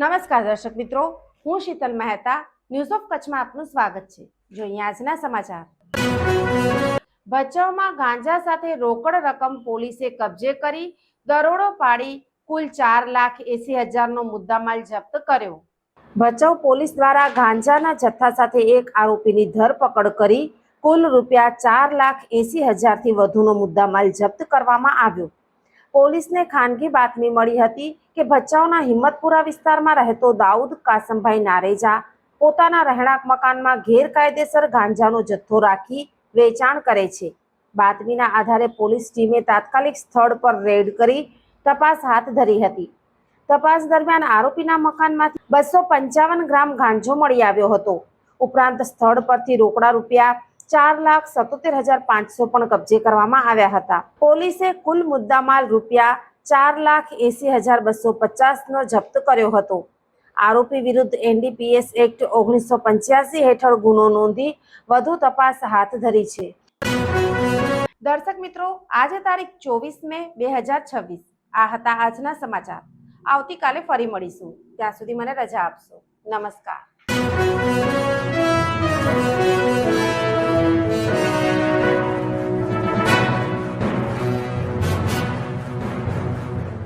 નમસ્કાર દર્શક મિત્રો, હું શીતલ મહેતા ન્યૂઝ ઓફ કચ્છમાં આપનું સ્વાગત છે। જોઈએ આજના સમાચાર। ભચાઉમાં ગાંજા સાથે રોકડ રકમ પોલીસે કબજે કરી દરોડો પાડી કુલ 4,80,000નો મુદ્દામાલ જપ્ત કર્યો। ભચાઉ પોલીસ દ્વારા ગાંજાના જથ્થા સાથે એક આરોપીની ધરપકડ કરી કુલ રૂપિયા 4,80,000થી વધુનો મુદ્દામાલ જપ્ત કરવામાં આવ્યો। પોલીસને ખાનગી બાતમી મળી હતી કે ભચાઉના હિંમતપુરા વિસ્તારમાં રહેતો દાઉદ કાસમભાઈ નારેજા પોતાના રહેણાંક મકાનમાં ગેરકાયદેસર ગાંજાનો જથ્થો રાખી વેચાણ કરે છે। બાતમીના આધારે પોલીસ ટીમે તાત્કાલિક સ્થળ પર રેડ કરી તપાસ હાથ ધરી હતી। તપાસ દરમિયાન આરોપીના મકાનમાંથી 255 ગ્રામ ગાંજો મળી આવ્યો હતો। ઉપરાંત સ્થળ પરથી રોકડા રૂપિયા 4,77,500 પણ કબજે કરવામાં આવ્યા હતા। પોલીસે કુલ મુદ્દામાલ રૂપિયા 4,80,250નો જપ્ત કર્યો હતો। આરોપી વિરુદ્ધ NDPS એક્ટ 1985 હેઠળ ગુનો નોંધી વધુ તપાસ હાથ ધરી છે। દર્શક મિત્રો, આજે તારીખ 24 મે 2026 આ હતા આજના સમાચાર। આવતીકાલે ફરી મળીશું, ત્યાં સુધી મને રજા આપશો। નમસ્કાર।